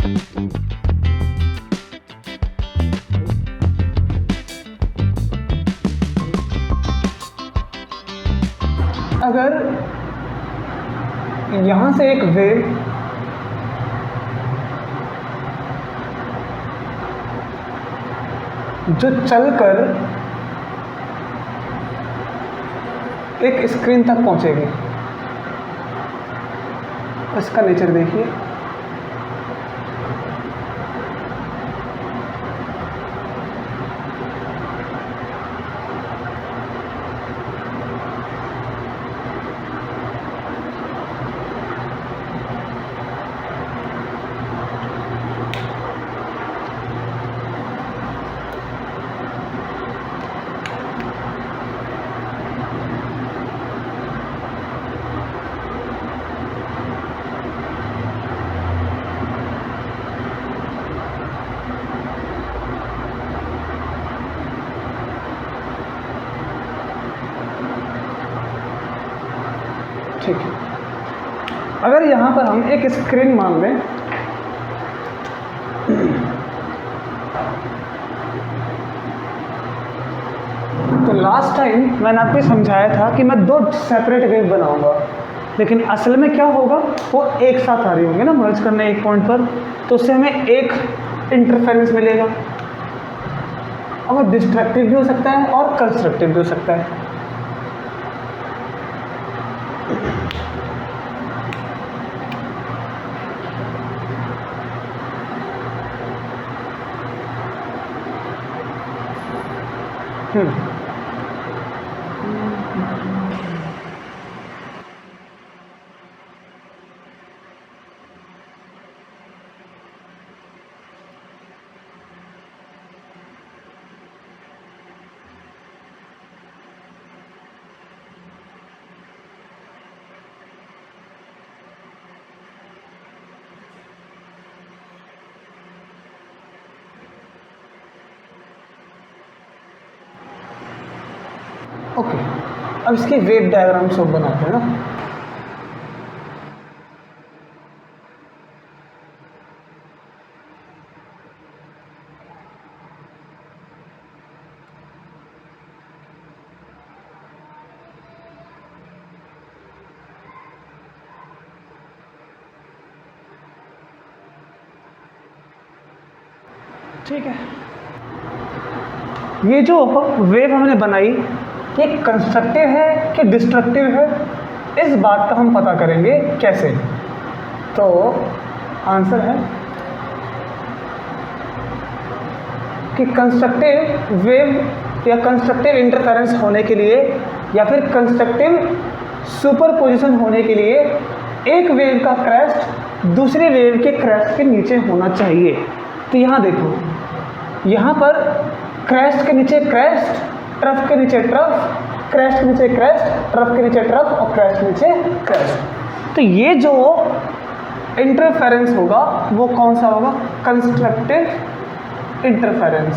अगर यहाँ से एक वेव जो चलकर एक स्क्रीन तक पहुँचेगी, इसका नेचर देखिए। ठीक है, अगर यहाँ पर हम एक स्क्रीन मान लें, तो लास्ट टाइम मैंने आपको समझाया था कि मैं दो सेपरेट वेव बनाऊंगा, लेकिन असल में क्या होगा, वो एक साथ आ रही होंगे ना मर्ज करने एक पॉइंट पर, तो उससे हमें एक इंटरफेरेंस मिलेगा। अब वो डिस्ट्रक्टिव भी हो सकता है और कंस्ट्रक्टिव भी हो सकता है। ओके, अब इसके वेव डायग्राम सब बनाते हैं ना। ठीक है, ये जो वेव हमने बनाई ये कंस्ट्रक्टिव है कि डिस्ट्रक्टिव है, इस बात का हम पता करेंगे कैसे। तो आंसर है कि कंस्ट्रक्टिव वेव या कंस्ट्रक्टिव इंटरफेरेंस होने के लिए या फिर कंस्ट्रक्टिव सुपरपोजिशन होने के लिए एक वेव का क्रेस्ट दूसरे वेव के क्रेस्ट के नीचे होना चाहिए। तो यहाँ देखो, यहाँ पर क्रेस्ट के नीचे क्रेस्ट, ट्रफ के नीचे ट्रफ, क्रेस्ट के नीचे क्रेस्ट, ट्रफ के नीचे ट्रफ और क्रेस्ट के नीचे क्रेस्ट। तो ये जो इंटरफेरेंस होगा वो कौन सा होगा, कंस्ट्रक्टिव इंटरफेरेंस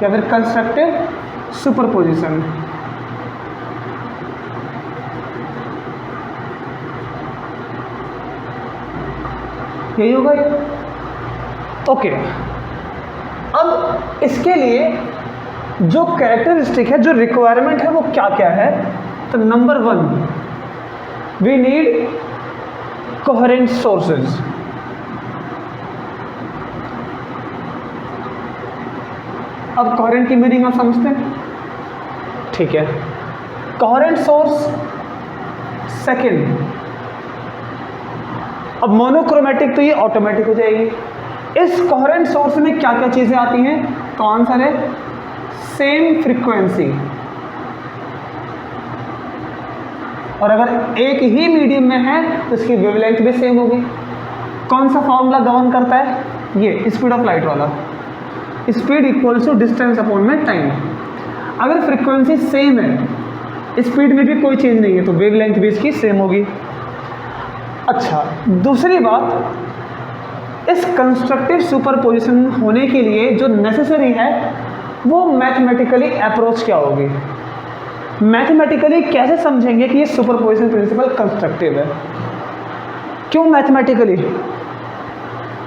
या फिर कंस्ट्रक्टिव सुपरपोजिशन। यही होगा ये। ओके, अब इसके लिए जो कैरेक्टरिस्टिक है, जो रिक्वायरमेंट है वो क्या क्या है। तो number 1, we need coherent sources. अब कोहेरेंट की मीनिंग आप समझते हैं, ठीक है। Coherent source. सेकंड, अब मोनोक्रोमेटिक तो ये ऑटोमेटिक हो जाएगी। इस कोहेरेंट सोर्स में क्या क्या चीजें आती हैं, तो आंसर है सेम फ्रीक्वेंसी। और अगर एक ही मीडियम में है तो इसकी वेवलेंथ भी सेम होगी। कौन सा फॉर्मूला गवर्न करता है, ये स्पीड ऑफ लाइट वाला, speed equals to distance upon में टाइम। अगर फ्रीक्वेंसी सेम है, स्पीड में भी कोई चेंज नहीं है, तो वेवलेंथ भी इसकी सेम होगी। अच्छा, दूसरी बात, इस कंस्ट्रक्टिव सुपरपोजिशन होने के लिए जो नेसेसरी है वो मैथमेटिकली अप्रोच क्या होगी। मैथमेटिकली कैसे समझेंगे कि ये सुपरपोजिशन प्रिंसिपल कंस्ट्रक्टिव है। क्यों मैथमेटिकली,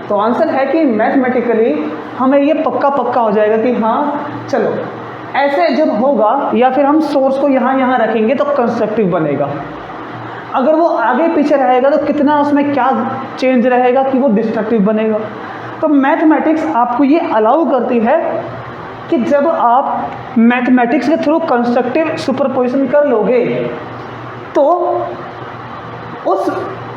तो आंसर है कि मैथमेटिकली हमें ये पक्का हो जाएगा कि हाँ चलो ऐसे जब होगा या फिर हम सोर्स को यहाँ रखेंगे तो कंस्ट्रक्टिव बनेगा। अगर वो आगे पीछे रहेगा तो कितना उसमें क्या चेंज रहेगा कि वो डिस्ट्रक्टिव बनेगा। तो मैथमेटिक्स आपको ये अलाउ करती है कि जब आप मैथमेटिक्स के थ्रू कंस्ट्रक्टिव सुपरपोजिशन कर लोगे तो उस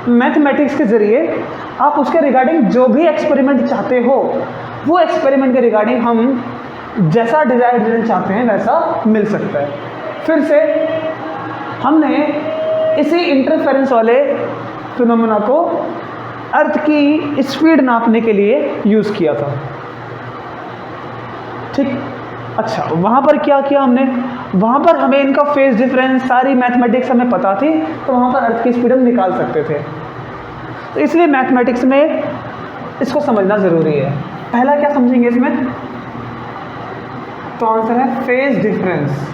मैथमेटिक्स के ज़रिए आप उसके रिगार्डिंग जो भी एक्सपेरिमेंट चाहते हो वो एक्सपेरिमेंट के रिगार्डिंग हम जैसा डिजायर्ड रिजल्ट चाहते हैं वैसा मिल सकता है। फिर से हमने इसी इंटरफेरेंस वाले फिनोमेना को अर्थ की स्पीड नापने के लिए यूज़ किया था। ठीक, अच्छा वहाँ पर क्या किया हमने, वहाँ पर हमें इनका फेज डिफरेंस सारी मैथमेटिक्स हमें पता थी तो वहाँ पर अर्थ की स्पीड हम निकाल सकते थे। तो इसलिए मैथमेटिक्स में इसको समझना ज़रूरी है। पहला क्या समझेंगे इसमें, तो आंसर है फेज डिफरेंस।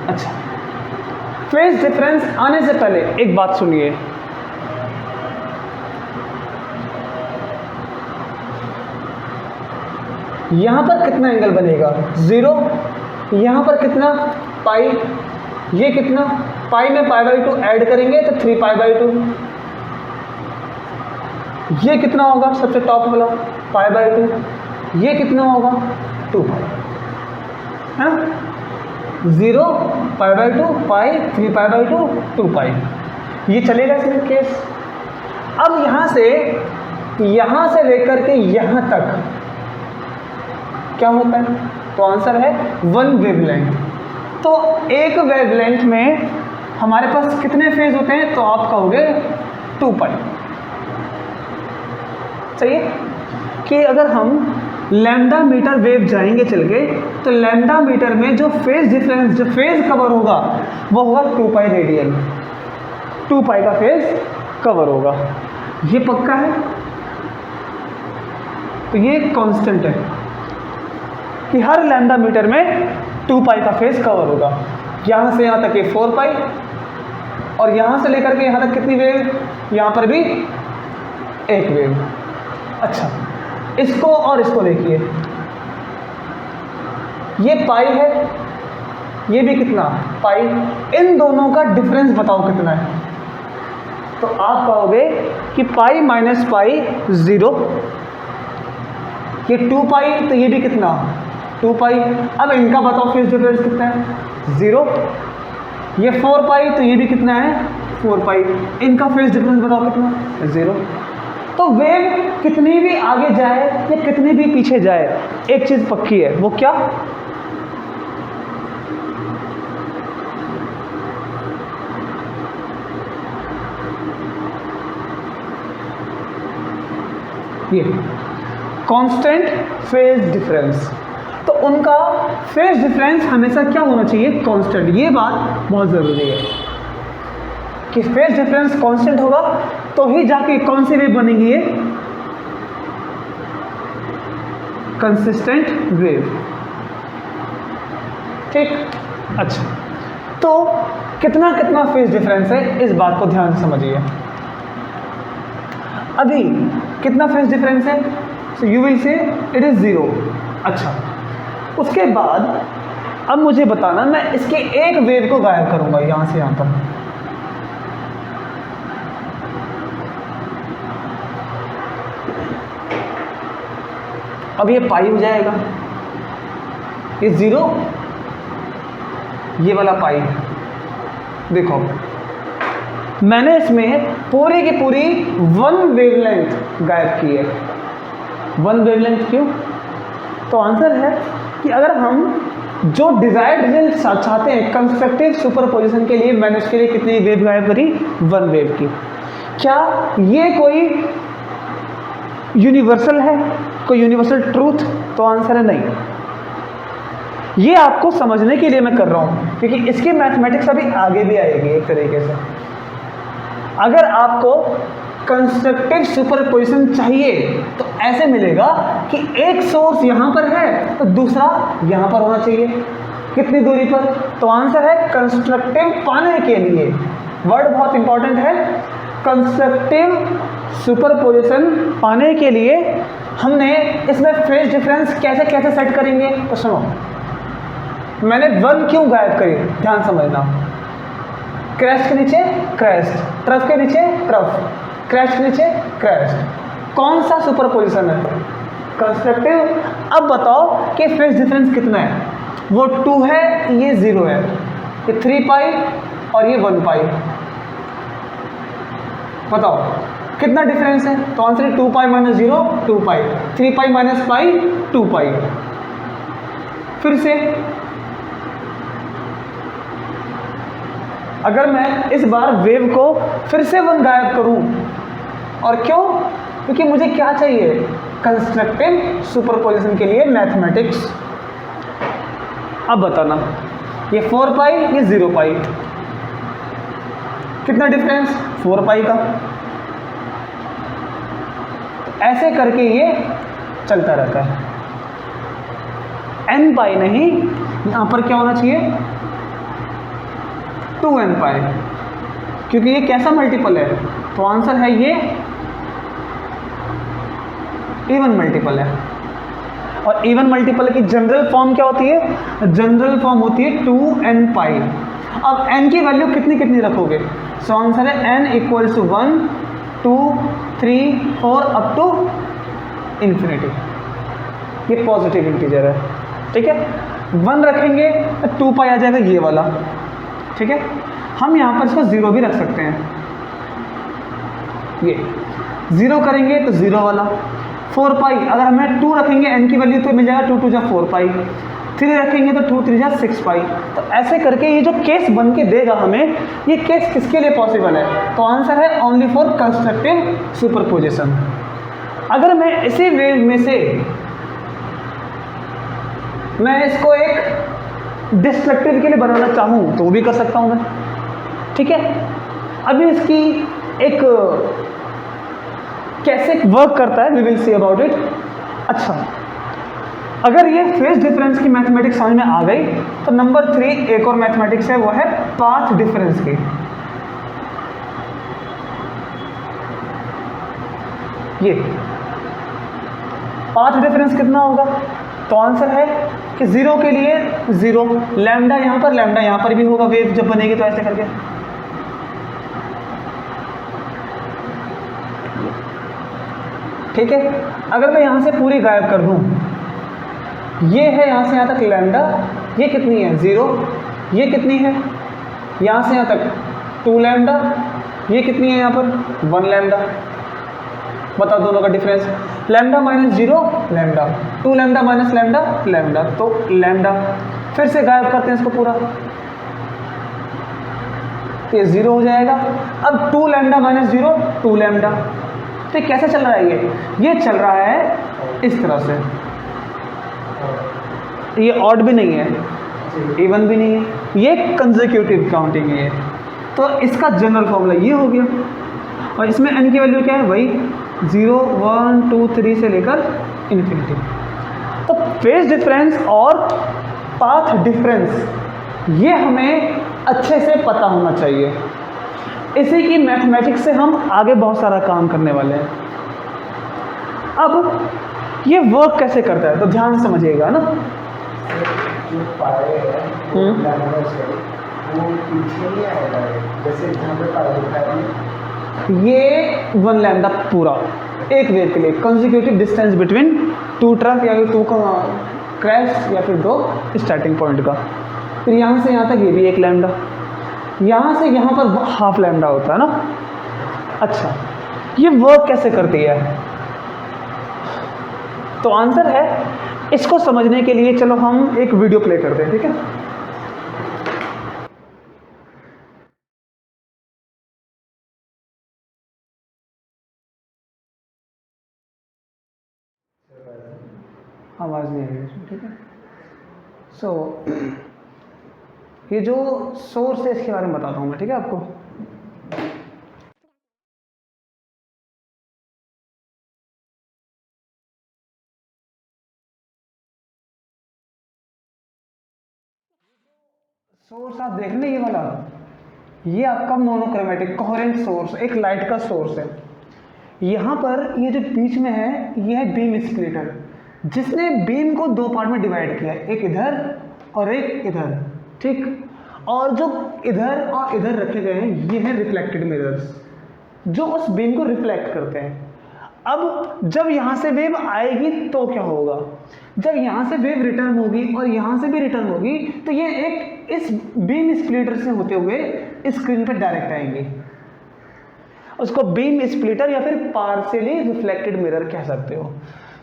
अच्छा, फेज डिफरेंस आने से पहले एक बात सुनिए, यहां पर कितना एंगल बनेगा 0, यहां पर कितना पाई, ये कितना पाई में π/2 ऐड करेंगे तो 3π/2, ये कितना होगा सबसे टॉप वाला π/2, ये कितना होगा 2π, है ना, 0 π/2 पाई 3π/2 2π, ये चलेगा इसमें केस। अब यहाँ से लेकर के यहाँ तक क्या होता है, तो आंसर है 1 वेवलेंथ। तो एक वेवलेंथ में हमारे पास कितने फेज होते हैं, तो आप कहोगे 2π। सही है कि अगर हम लैम्डा मीटर वेव जाएंगे चल के तो लैम्डा मीटर में जो फेज डिफरेंस, जो फेज कवर होगा वो होगा 2π रेडियन, 2π का फेज कवर होगा, ये पक्का है। तो ये कांस्टेंट है कि हर लैम्डा मीटर में 2π का फेज कवर होगा। यहाँ से यहाँ तक ये 4π और यहाँ से लेकर के यहाँ तक कितनी वेव, यहाँ पर भी एक वेव। अच्छा, इसको और इसको देखिए, ये पाई है, ये भी कितना पाई, इन दोनों का डिफरेंस बताओ कितना है, तो आप कहोगे कि पाई माइनस पाई 0, ये 2π तो ये भी कितना 2π। अब इनका बताओ फेज डिफरेंस कितना है 0, ये 4π तो ये भी कितना है 4π, इनका फेज डिफरेंस बताओ कितना 0। तो वेव कितनी भी आगे जाए या कितनी भी पीछे जाए एक चीज पक्की है, वो क्या, ये कांस्टेंट फेज डिफरेंस। तो उनका फेज डिफरेंस हमेशा क्या होना चाहिए, कांस्टेंट। ये बात बहुत ज़रूरी है कि फेज डिफरेंस कांस्टेंट होगा तो ही जाके कौन सी वेव बनेगी, ये कंसिस्टेंट वेव। ठीक, अच्छा तो कितना कितना फेज डिफरेंस है इस बात को ध्यान से समझिए। अभी कितना फेज डिफरेंस है, so you will say it is 0। अच्छा, उसके बाद अब मुझे बताना, मैं इसके एक वेव को गायब करूंगा यहां से यहां पर, अब ये पाई हो जाएगा, ये 0, ये वाला पाई। देखो मैंने इसमें पूरी की पूरी 1 वेवलेंथ गायब की है। 1 वेवलेंथ क्यों, तो आंसर है कि अगर हम जो डिजायर्ड रिजल्ट चाहते हैं कंस्ट्रक्टिव सुपरपोजिशन के लिए, मैंने उसके लिए कितनी वेव गायब करी 1 वेव की। क्या ये कोई यूनिवर्सल है, कोई यूनिवर्सल ट्रूथ, तो आंसर है नहीं। ये आपको समझने के लिए मैं कर रहा हूं क्योंकि इसकी मैथमेटिक्स अभी आगे भी आएगी एक तरीके से। अगर आपको कंस्ट्रक्टिव सुपरपोजिशन चाहिए तो ऐसे मिलेगा कि एक सोर्स यहां पर है तो दूसरा यहां पर होना चाहिए, कितनी दूरी पर, तो आंसर है कंस्ट्रक्टिव पाने के लिए, वर्ड बहुत इंपॉर्टेंट है, कंस्ट्रक्टिव सुपरपोजिशन पाने के लिए हमने इसमें फेज डिफरेंस कैसे कैसे सेट करेंगे, तो सुनो, मैंने 1 क्यों गायब करी, ध्यान समझना। क्रेस्ट के नीचे क्रेस्ट, ट्रफ के नीचे ट्रफ, क्रेस्ट के नीचे क्रेस्ट, कौन सा सुपरपोजिशन है, कंस्ट्रक्टिव। अब बताओ कि फेज डिफरेंस कितना है, वो 2 है, ये 0 है, ये 3 पाई और ये 1 पाई, बताओ कितना डिफरेंस है। तो आंसर है 2 पाई माइनस 0 2 पाई, 3 पाई माइनस पाई 2 पाई। फिर से अगर मैं इस बार वेव को फिर से 1 गायब करूं, और क्यों, क्योंकि मुझे क्या चाहिए, कंस्ट्रक्टिव सुपरपोजिशन के लिए मैथमेटिक्स। अब बताना, ये 4 पाई ये 0 पाई, कितना डिफरेंस, 4 पाई का। ऐसे करके ये चलता रहता है, n पाई नहीं, यहां पर क्या होना चाहिए 2n पाई, क्योंकि ये कैसा मल्टीपल है, तो आंसर है ये इवन मल्टीपल है। और इवन मल्टीपल की जनरल फॉर्म क्या होती है, जनरल फॉर्म होती है 2n पाई। अब n की वैल्यू कितनी कितनी रखोगे, सो आंसर है n equals to 1 2 3 4 up to infinity. ये पॉजिटिव इंटीजर है, ठीक है। 1 रखेंगे तो 2 पाई आ जाएगा ये वाला, ठीक है। हम यहाँ पर इसको 0 भी रख सकते हैं, ये 0 करेंगे तो 0 वाला। 4 पाई अगर हमें 2 रखेंगे n की वैल्यू तो मिल जाएगा 2 2 जा 4 पाई, 3 रखेंगे तो 2 3 जा 6 पाई। तो ऐसे करके ये जो केस बन के देगा हमें, ये केस किसके लिए पॉसिबल है, तो आंसर है ओनली फॉर कंस्ट्रक्टिव सुपरपोजिशन। अगर मैं इसी वेव में से मैं इसको एक डिस्ट्रक्टिव के लिए बनाना चाहूँ तो वो भी कर सकता हूँ मैं, ठीक है। अभी इसकी एक कैसे वर्क करता है we will see about it. अच्छा, अगर ये फेज डिफरेंस की मैथमेटिक्स समझ में आ गई तो नंबर 3 एक और मैथमेटिक्स है, वो है पाथ डिफरेंस की। ये पाथ डिफरेंस कितना होगा, तो आंसर है कि 0 के लिए 0, लैम्डा यहाँ पर लैम्डा यहाँ पर भी होगा, वेव जब बनेगी तो ऐसे करके, ठीक है। अगर मैं यहाँ से पूरी गायब कर दूँ, ये है यहाँ से यहाँ तक लैम्डा, ये कितनी है 0, ये कितनी है यहाँ से यहाँ तक 2 लैम्डा, ये कितनी है यहाँ पर 1 लैम्डा। बताओ दोनों का difference, lambda minus 0 lambda, 2 lambda minus lambda lambda, तो लैम्डा। फिर से गायब करते हैं इसको पूरा, ये 0 हो जाएगा। अब 2 लैम्डा माइनस 0 2 लैम्डा। तो कैसे चल रहा है ये चल रहा है इस तरह से, ये ऑड भी नहीं है इवन भी नहीं है, ये कंसेक्यूटिव काउंटिंग है। तो इसका जनरल फॉर्मूला ये हो गया, और इसमें n की वैल्यू क्या है, वही 0 1 2 3 से लेकर इन्फिनिटी। तो फेज डिफरेंस और पाथ डिफरेंस ये हमें अच्छे से पता होना चाहिए। इसी की मैथमेटिक्स से हम आगे बहुत सारा काम करने वाले हैं। अब ये वर्क कैसे करता है तो ध्यान से समझिएगा ना। जो पाए है लैम्डा से वो पीछे नहीं आएगा, जैसे जहाँ पे पाए लिखा है ये 1 लैम्डा पूरा एक वेव के लिए, कंसेक्यूटिव डिस्टेंस बिटवीन 2 ट्रफ या फिर 2 क्रैश या फिर 2 स्टार्टिंग पॉइंट का। फिर यहाँ से यहाँ तक ये भी 1 लैम्डा, यहाँ से यहाँ पर हाफ लैम्डा होता है ना। अच्छा, ये वर्क कैसे करती है, तो आंसर है इसको समझने के लिए चलो हम एक वीडियो प्ले करते हैं, ठीक है। आवाज़ नहीं आ रही है, ठीक है। सो ये जो सोर्स है इसके बारे में बताता हूँ मैं, ठीक है आपको। सोर्स आप देख रहे हैं, ये वाला, ये आपका मोनोक्रोमेटिक कोहेरेंट सोर्स, एक लाइट का सोर्स है। यहाँ पर ये जो बीच में है ये है बीम स्प्लिटर, जिसने बीम को दो पार्ट में डिवाइड किया, एक इधर और एक इधर, ठीक। और जो इधर और इधर रखे गए हैं ये हैं रिफ्लेक्टेड मिरर्स, जो उस बीम को रिफ्लेक्ट करते हैं। अब जब यहाँ से वेव आएगी तो क्या होगा, जब यहाँ से वेव रिटर्न होगी और यहाँ से भी रिटर्न होगी तो ये एक इस बीम स्प्लिटर से होते हुए स्क्रीन पर डायरेक्ट आएंगी। उसको बीम स्प्लिटर या फिर पार्शियली रिफ्लेक्टेड मिरर कह सकते हो।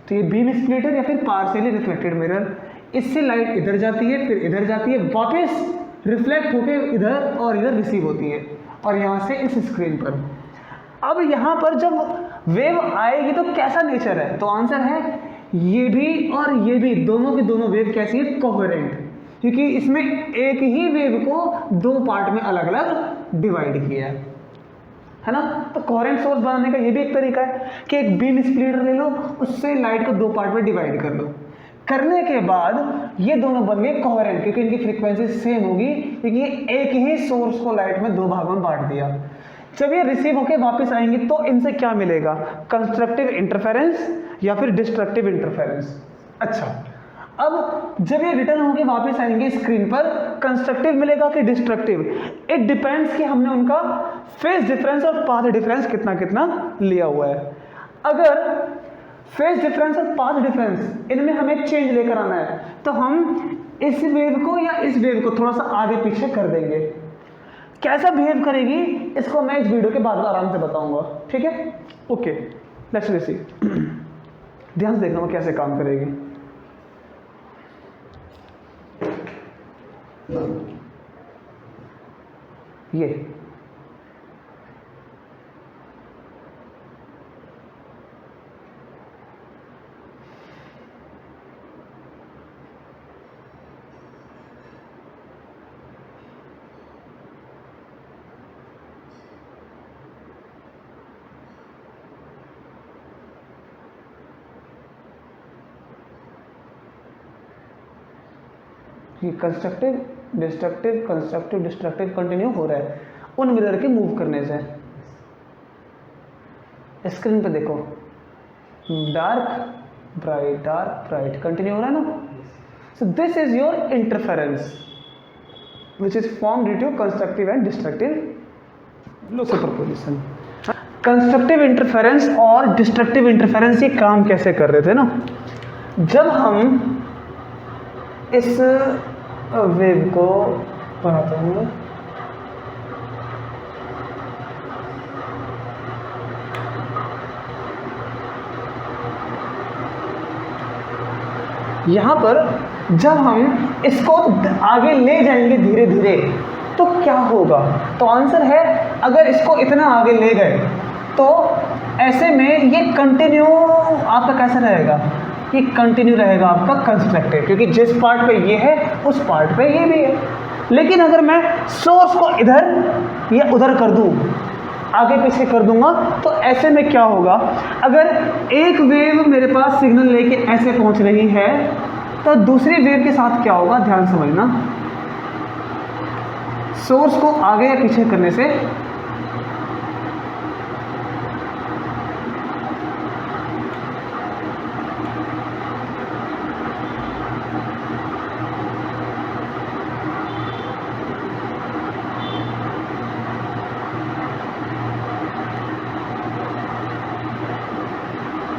तो ये बीम स्प्लिटर या फिर पार्शियली रिफ्लेक्टेड मिरर, इससे लाइट इधर जाती है, फिर इधर जाती है, वापस रिफ्लेक्ट होकर इधर और इधर रिसीव होती है और यहाँ से इस स्क्रीन पर। अब यहाँ पर जब वेव आएगी तो कैसा नेचर है, तो आंसर है ये भी और ये भी, दोनों की दोनों वेव कैसी है, कोहेरेंट, क्योंकि इसमें एक ही वेव को दो पार्ट में अलग अलग डिवाइड किया है ना। तो कोहेरेंट सोर्स बनाने का ये भी एक तरीका है कि एक बीम स्प्लिटर ले लो, उससे लाइट को दो पार्ट में डिवाइड कर लो, करने के बाद ये दोनों बन गए कोहेरेंट, क्योंकि इनकी फ्रीक्वेंसी सेम होगी, क्योंकि ये एक ही सोर्स को लाइट में दो भागों में बांट दिया। जब ये रिसीव होके वापस आएंगे तो इनसे क्या मिलेगा, कंस्ट्रक्टिव इंटरफेरेंस या फिर डिस्ट्रक्टिव इंटरफेरेंस। अच्छा, अब जब ये रिटर्न होके वापस आएंगे स्क्रीन पर, कंस्ट्रक्टिव मिलेगा कि डिस्ट्रक्टिव, इट डिपेंड्स कि हमने उनका फेज डिफरेंस और पाथ डिफरेंस कितना कितना लिया हुआ है। अगर फेज डिफरेंस और पाथ डिफरेंस इनमें हमें चेंज लेकर आना है तो हम इस वेव को या इस वेव को थोड़ा सा आगे पीछे कर देंगे। कैसा बिहेव करेगी इसको मैं इस वीडियो के बाद आराम से बताऊंगा, ठीक है। ओके, लेट्स सी, ध्यान से देखना वो कैसे काम करेगी। ये constructive destructive constructive destructive continue हो रहा है उन मिरर के मूव करने से। स्क्रीन पे देखो, डार्क ब्राइट कंटिन्यू हो रहा है ना। So this is your interference which is form due to constructive and destructive superposition. Constructive interference और डिस्ट्रक्टिव इंटरफेरेंस ये काम कैसे कर रहे थे ना, जब हम इस वेव को बनाते हैं, यहां पर जब हम इसको आगे ले जाएंगे धीरे धीरे तो क्या होगा, तो आंसर है अगर इसको इतना आगे ले गए तो ऐसे में ये कंटिन्यू आपका कैसा रहेगा, ये कंटिन्यू रहेगा आपका कंस्ट्रक्टिव, क्योंकि जिस पार्ट पे ये है उस पार्ट पे ये भी है। लेकिन अगर मैं सोर्स को इधर या उधर कर दूं, आगे पीछे कर दूंगा, तो ऐसे में क्या होगा, अगर एक वेव मेरे पास सिग्नल लेके ऐसे पहुंच रही है तो दूसरी वेव के साथ क्या होगा, ध्यान समझना। सोर्स को आगे या पीछे करने से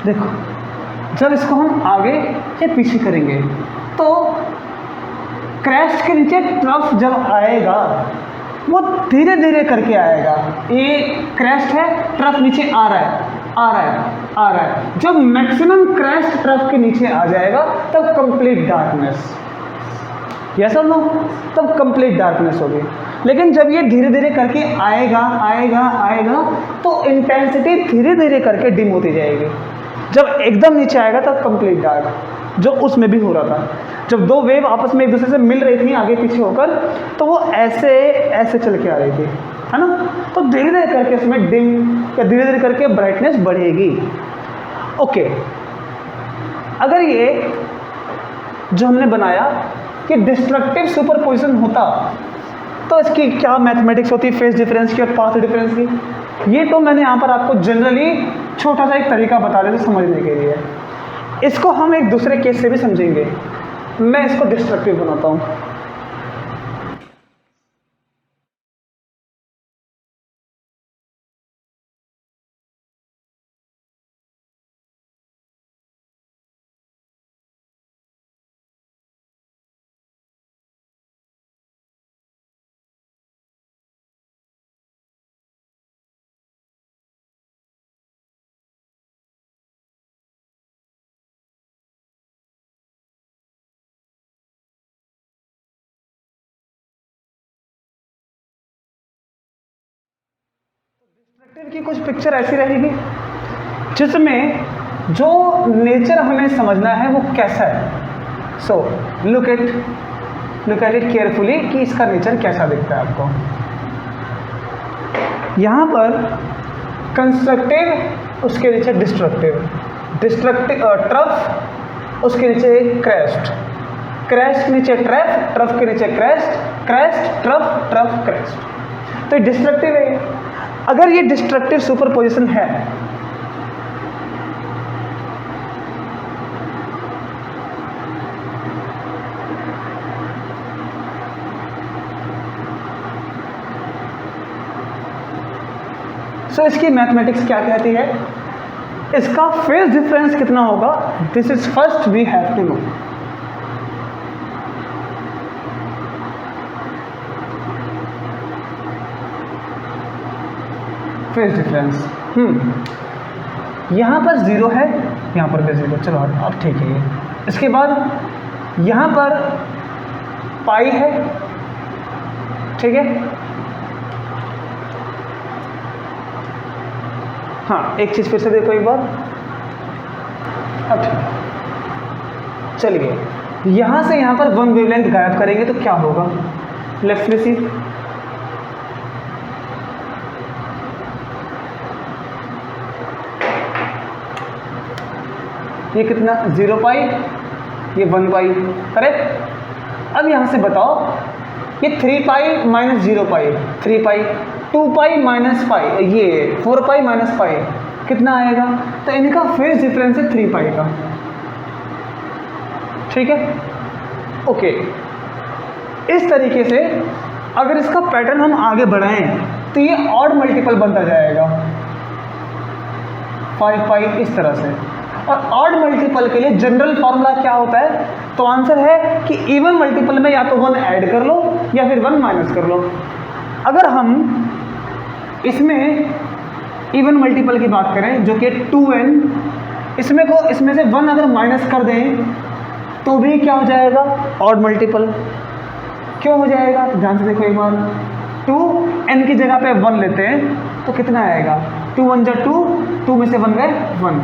देखो, जब इसको हम आगे या पीछे करेंगे तो क्रैस्ट के नीचे ट्रफ जब आएगा वो धीरे धीरे करके आएगा। ये क्रैस्ट है, ट्रफ नीचे आ रहा है। जब मैक्सिमम क्रैस्ट ट्रफ के नीचे आ जाएगा तब कंप्लीट डार्कनेस, यस और नो, तब कंप्लीट डार्कनेस होगी। लेकिन जब ये धीरे धीरे करके आएगा तो इंटेंसिटी धीरे धीरे करके डिम होती जाएगी। जब एकदम नीचे आएगा तब कंप्लीट डार्क, जो उसमें भी हो रहा था। जब दो वेव आपस में एक दूसरे से मिल रही थी आगे पीछे होकर, तो वो ऐसे चल के आ रही थी, है ना। तो धीरे धीरे करके उसमें डिम या धीरे धीरे करके ब्राइटनेस बढ़ेगी। ओके, अगर ये जो हमने बनाया कि डिस्ट्रक्टिव सुपरपोजिशन होता तो इसकी क्या मैथमेटिक्स होती, फेज डिफरेंस की और पाथ डिफरेंस की। ये तो मैंने यहाँ पर आपको जनरली छोटा सा एक तरीका बता देते समझने के लिए। इसको हम एक दूसरे केस से भी समझेंगे। मैं इसको डिस्ट्रक्टिव बनाता हूँ। डिस्ट्रक्टिव की कुछ पिक्चर ऐसी रहेगी जिसमें जो नेचर हमें समझना है वो कैसा है। So look at it carefully कि इसका नेचर कैसा दिखता है आपको। यहाँ पर कंस्ट्रक्टिव, उसके नीचे डिस्ट्रक्टिव, ट्रफ, उसके नीचे क्रेस्ट, क्रेस्ट नीचे ट्रफ, ट्रफ के नीचे crest, crest trough, trough crest. तो डिस्ट्रक्टिव है। अगर ये डिस्ट्रक्टिव सुपरपोजिशन है तो इसकी मैथमेटिक्स क्या कहती है, इसका फेज डिफरेंस कितना होगा, this is first we have to know. Phase difference यहाँ पर 0 है, यहाँ पर भी 0, चलो अब ठीक है ये। इसके बाद यहाँ पर पाई है, ठीक है। हाँ, एक चीज़ फिर से देखो एक बार, अब ठीक। चलिए यहाँ से यहाँ पर 1 वेवलेंथ गायब करेंगे तो क्या होगा, लेट्स सी। ये कितना, 0 पाई, ये 1 पाई, करेक्ट। अब यहाँ से बताओ, ये 3 पाई माइनस 0 पाई, 3 पाई, 2 पाई माइनस पाई, ये 4 पाई माइनस पाई, कितना आएगा। तो इनका फेज डिफरेंस है 3 पाई का, ठीक है, ओके। इस तरीके से अगर इसका पैटर्न हम आगे बढ़ाएं तो ये ऑड मल्टीपल बनता जाएगा 5 पाई इस तरह से। और ऑड मल्टीपल के लिए जनरल फॉर्मूला क्या होता है, तो आंसर है कि इवन मल्टीपल में या तो 1 ऐड कर लो या फिर 1 माइनस कर लो। अगर हम इसमें इवन मल्टीपल की बात करें जो कि 2n, इसमें से 1 अगर माइनस कर दें तो भी क्या हो जाएगा, ऑड मल्टीपल। क्यों हो जाएगा, ध्यान से देखो एक बार। 2n की जगह पे 1 लेते हैं तो कितना आएगा, 2 1 जा 2, 2 में से 1 गए 1।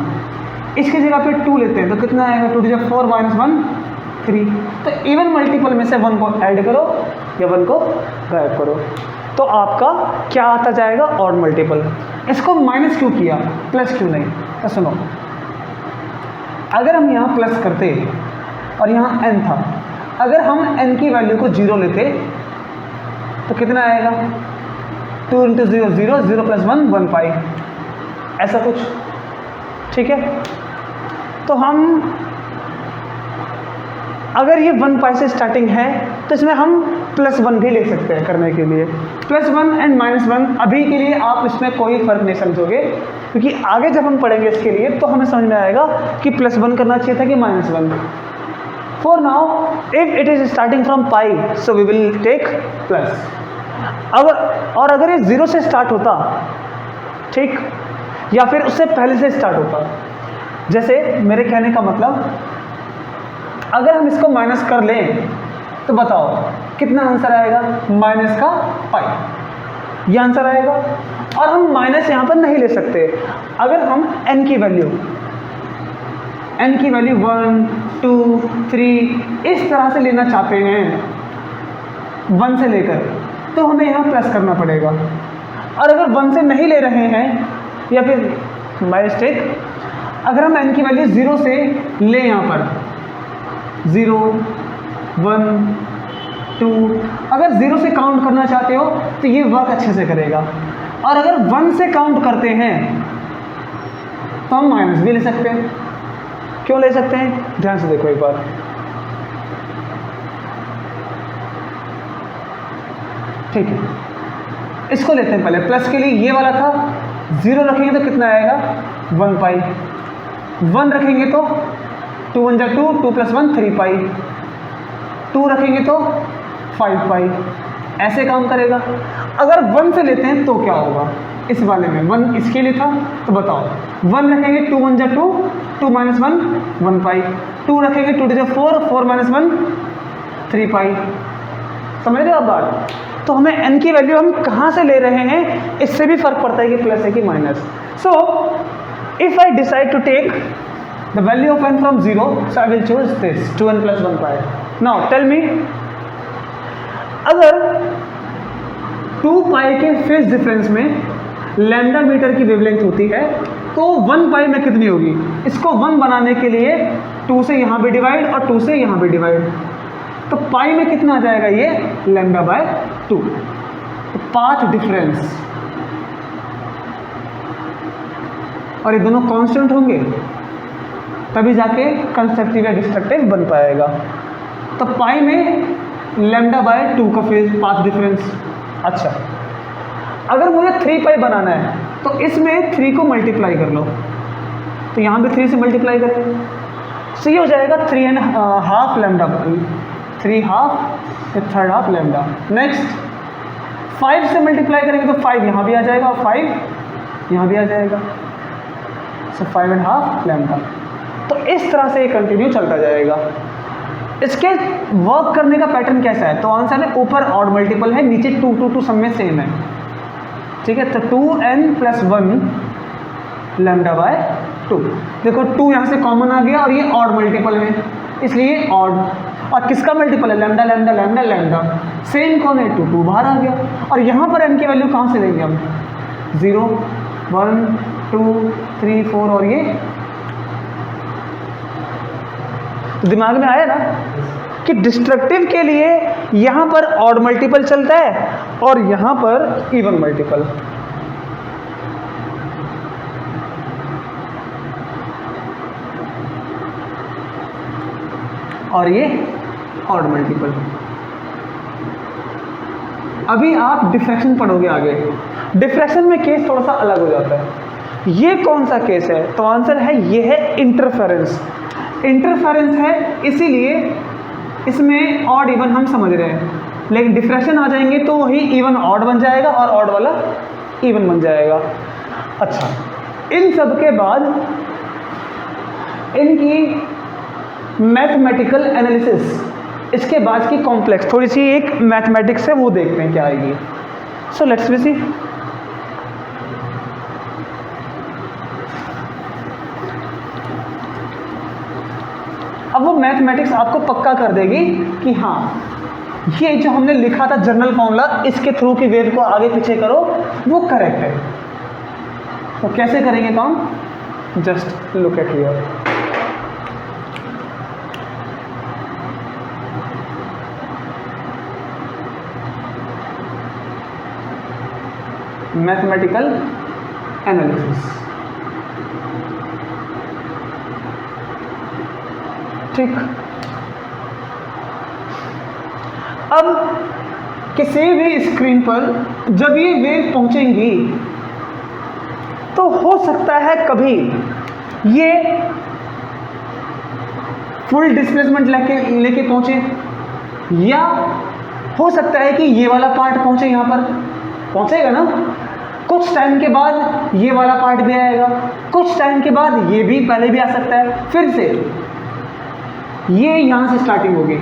इसकी जगह पे 2 लेते हैं तो कितना आएगा, 2 जा 4 माइनस 1 3। तो इवन मल्टीपल में से 1 को ऐड करो या 1 को गायब करो तो आपका क्या आता जाएगा, ऑड मल्टीपल। इसको माइनस क्यों किया, प्लस क्यों नहीं, तो सुनो। अगर हम यहाँ प्लस करते और यहाँ n था, अगर हम n की वैल्यू को 0 लेते तो कितना आएगा, 2 इंटू 0 0, 0 प्लस 1 1 पाई, ऐसा कुछ, ठीक है। तो हम अगर ये 1 पाई से स्टार्टिंग है तो इसमें हम +1 भी ले सकते हैं करने के लिए। +1 एंड -1 अभी के लिए आप इसमें कोई फ़र्क नहीं समझोगे, क्योंकि आगे जब हम पढ़ेंगे इसके लिए तो हमें समझ में आएगा कि +1 करना चाहिए था कि -1। For now if it is starting from pi so we will take plus. अगर ये 0 से स्टार्ट होता, ठीक, या फिर उससे पहले से स्टार्ट होता, जैसे मेरे कहने का मतलब अगर हम इसको माइनस कर लें तो बताओ कितना आंसर आएगा, माइनस का पाई, ये आंसर आएगा। और हम माइनस यहाँ पर नहीं ले सकते। अगर हम n की वैल्यू 1 2 3 इस तरह से लेना चाहते हैं 1 से लेकर, तो हमें यहाँ प्लस करना पड़ेगा। और अगर 1 से नहीं ले रहे हैं, या फिर बाय मिस्टेक अगर हम n की वैल्यू 0 से ले, यहाँ पर 0 1 2, अगर 0 से काउंट करना चाहते हो तो ये वर्क अच्छे से करेगा। और अगर 1 से काउंट करते हैं तो हम माइनस भी ले सकते हैं। क्यों ले सकते हैं, ध्यान से देखो एक बार। ठीक है, इसको लेते हैं पहले। प्लस के लिए ये वाला था, 0 रखेंगे तो कितना आएगा 1 पाई, 1 रखेंगे तो 2 1 जा 2, 2 + 1 3 पाई, 2 रखेंगे तो 5 पाई। ऐसे काम करेगा। अगर 1 से लेते हैं तो क्या होगा, इस वाले में 1 इसके लिए था, तो बताओ 1 रखेंगे 2 1 जा 2, 2 - 1 1 पाई, 2 रखेंगे 2 2 जा 4, 4 - 1 3 पाई। समझ रहे हो आप बात। तो हमें n की वैल्यू हम कहाँ से ले रहे हैं, इससे भी फर्क पड़ता है कि प्लस है कि minus. So if I decide to take the value of n from 0, so I will choose this 2n + 1 pi. Now tell me, अगर 2 पाई के फेज डिफरेंस में लैम्डा मीटर की वेवलेंथ होती है तो 1 पाई में कितनी होगी। इसको 1 बनाने के लिए 2 से यहाँ भी डिवाइड और 2 से यहाँ भी डिवाइड, तो पाई में कितना आ जाएगा, ये λ/2। तो पाथ डिफरेंस, और ये दोनों कांस्टेंट होंगे तभी जाके कंस्ट्रक्टिव या डिस्ट्रक्टिव बन पाएगा। तो पाई में λ/2 का फेज पाथ डिफरेंस। अच्छा, अगर मुझे 3 पाई बनाना है तो इसमें 3 को मल्टीप्लाई कर लो, तो यहाँ भी 3 से मल्टीप्लाई करें, तो ये हो जाएगा 3½ λ, 3½ फिर 3½ लैम्डा। नेक्स्ट 5 से मल्टीप्लाई करेंगे तो 5 यहाँ भी आ जाएगा और 5 यहाँ भी आ जाएगा, सो 5½ लैम्डा। तो इस तरह से ये कंटिन्यू चलता जाएगा। इसके वर्क करने का पैटर्न कैसा है, तो आंसर है ऊपर ऑड मल्टीपल है, नीचे 2 2 2 सब में सेम है। ठीक है, तो 2n + 1 λ/2। देखो 2 यहाँ से कॉमन आ गया और ये ऑड मल्टीपल है, इसलिए ऑड। और किसका मल्टीपल है, lambda lambda lambda lambda. Same कौन है, 2 2 बाहर आ गया। और यहाँ पर n की वैल्यू कहाँ से लेंगे हम, 0 1 2 3 4, और ये दिमाग में आया ना कि डिस्ट्रक्टिव के लिए यहाँ पर ऑड मल्टीपल चलता है और यहाँ पर इवन मल्टीपल। और ये ऑड मल्टीपल। अभी आप डिफ्रैक्शन पढ़ोगे आगे, डिफ्रैक्शन में केस थोड़ा सा अलग हो जाता है। ये कौन सा केस है, तो आंसर है ये है इंटरफेरेंस। इंटरफेरेंस है इसीलिए इसमें ऑड इवन हम समझ रहे हैं, लेकिन डिफ्रैक्शन आ जाएंगे तो वही इवन ऑड बन जाएगा और ऑड वाला इवन बन जाएगा। अच्छा, इन सब के बाद इनकी मैथमेटिकल एनालिसिस, इसके बाद की कॉम्प्लेक्स थोड़ी सी एक मैथमेटिक्स है, वो देखते हैं क्या आएगी। सो लेट्स वी सी। अब वो मैथमेटिक्स आपको पक्का कर देगी कि हाँ, ये जो हमने लिखा था जनरल फॉर्मूला, इसके थ्रू की वेव को आगे पीछे करो, वो करेक्ट है। तो कैसे करेंगे काम, just look at here. Mathematical analysis, ठीक। अब किसी भी स्क्रीन पर जब ये वेव पहुंचेंगी तो हो सकता है कभी ये फुल डिस्प्लेसमेंट लेके पहुंचे, या हो सकता है कि ये वाला पार्ट पहुंचे, यहाँ पर पहुंचेगा ना, कुछ टाइम के बाद ये वाला पार्ट भी आएगा, कुछ टाइम के बाद ये भी पहले भी आ सकता है, फिर से ये यहाँ से स्टार्टिंग होगी।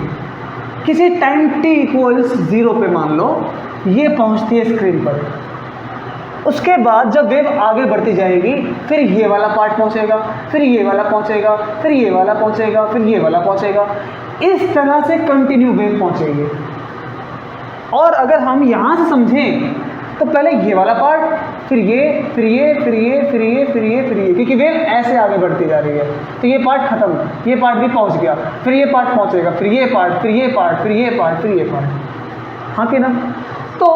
किसी टाइम t = 0 पे मान लो ये पहुँचती है स्क्रीन पर, उसके बाद जब वेव आगे बढ़ती जाएगी फिर ये वाला पार्ट पहुँचेगा, फिर ये वाला पहुँचेगा, फिर ये वाला पहुँचेगा, फिर ये वाला पहुँचेगा, इस तरह से कंटिन्यू वेव पहुँचेगी। और अगर हम यहाँ से समझें तो पहले ये वाला पार्ट, फिर ये, फिर ये, फिर ये, फिर ये, फिर ये, फिर ये, क्योंकि वेव ऐसे आगे बढ़ती जा रही है। तो ये पार्ट खत्म, ये पार्ट भी पहुंच गया, फिर ये पार्ट पहुंचेगा, फिर ये पार्ट, फिर ये पार्ट, फिर ये पार्ट, फिर ये पार्ट। हाँ कि ना। तो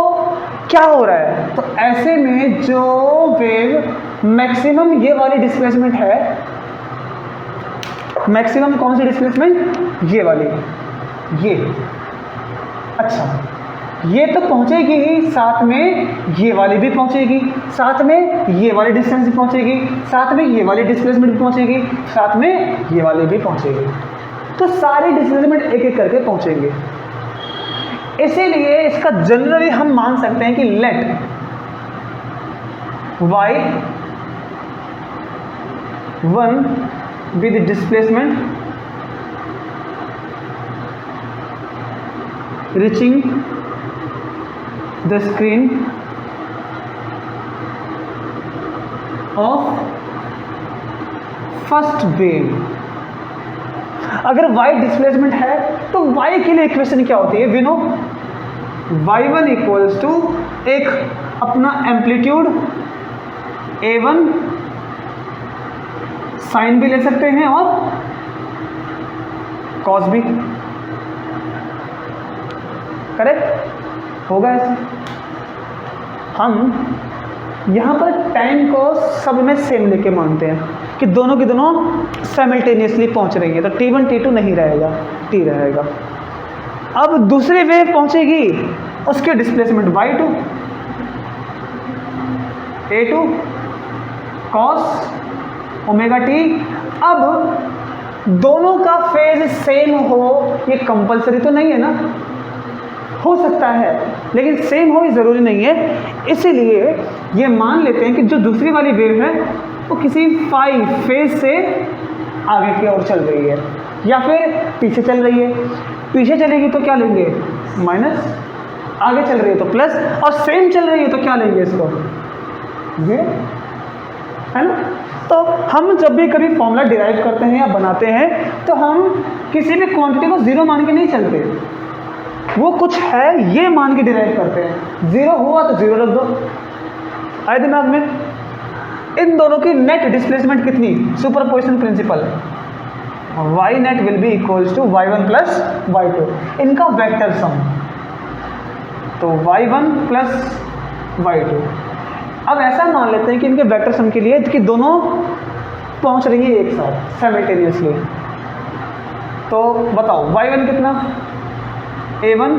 क्या हो रहा है, तो ऐसे में जो वेव मैक्सिमम ये वाली डिस्प्लेसमेंट है, मैक्सिमम कौन सी डिस्प्लेसमेंट, ये वाली, ये। अच्छा, ये तो पहुंचेगी ही, साथ में ये वाली भी पहुंचेगी, साथ में ये वाली डिस्टेंस भी पहुंचेगी, साथ में ये वाली डिस्प्लेसमेंट भी पहुंचेगी, साथ में ये वाली भी पहुंचेगी। तो सारी डिस्प्लेसमेंट एक एक करके पहुंचेंगे। इसीलिए इसका जनरली हम मान सकते हैं कि late y1 be the displacement reaching the screen of first beam। अगर y डिस्प्लेसमेंट है तो y के लिए इक्वेशन क्या होती है, विनो y1 इक्वल्स टू एक अपना एम्पलीट्यूड a1 साइन भी ले सकते हैं और कॉस भी, करेक्ट होगा ऐसे। हम यहाँ पर टाइम को सब में सेम लेके मानते हैं कि दोनों की दोनों साइमल्टेनियसली पहुँच रही है, तो t1 t2 नहीं रहेगा, t रहेगा। अब दूसरी वेव पहुँचेगी, उसके displacement y2 a2 cos omega t। अब दोनों का फेज सेम हो, ये कंपलसरी तो नहीं है ना, हो सकता है लेकिन सेम हो ये ज़रूरी नहीं है। इसीलिए ये मान लेते हैं कि जो दूसरी वाली वेव है वो किसी फाई फेज से आगे की ओर चल रही है या फिर पीछे चल रही है। पीछे चलेगी तो क्या लेंगे, माइनस, आगे चल रही है तो प्लस, और सेम चल रही है तो क्या लेंगे इसको, ये है ना। तो हम जब भी कभी फॉर्मूला डिराइव करते हैं या बनाते हैं तो हम किसी भी क्वांटिटी को जीरो मान के नहीं चलते, वो कुछ है ये मान के डिराइव करते हैं। जीरो हुआ तो जीरो रख दो, आए दिमाग में। इन दोनों की नेट डिस्प्लेसमेंट कितनी, superposition principle, y net will be equals to y1 plus y2, इनका वेक्टर सम, तो y1 प्लस y2। अब ऐसा मान लेते हैं कि इनके वेक्टर सम के लिए कि दोनों पहुंच रही है एक साथ साइमल्टेनियसली, तो बताओ y1 कितना, a1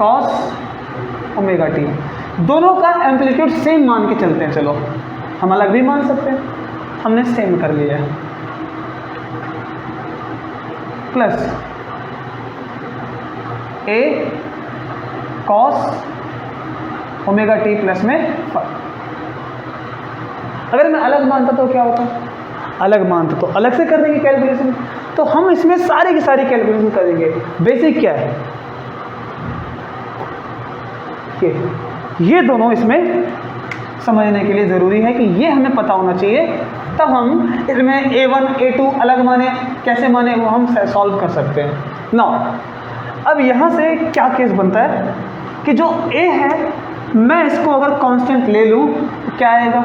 cos ओमेगा t। दोनों का एम्पलीट्यूड सेम मान के चलते हैं, चलो हम अलग भी मान सकते हैं, हमने सेम कर लिया है, plus a cos omega T plus में 5। अगर मैं अलग मानता तो क्या होता, अलग मानता तो अलग से कर देंगे कैलकुलेशन, तो हम इसमें सारी की सारी कैलकुलेशन करेंगे। बेसिक क्या है, ये दोनों इसमें समझने के लिए ज़रूरी है कि ये हमें पता होना चाहिए, तब हम इसमें a1 a2 अलग माने, कैसे माने वो हम सॉल्व कर सकते हैं ना। अब यहाँ से क्या केस बनता है कि जो a है मैं इसको अगर कांस्टेंट ले लूँ तो क्या आएगा,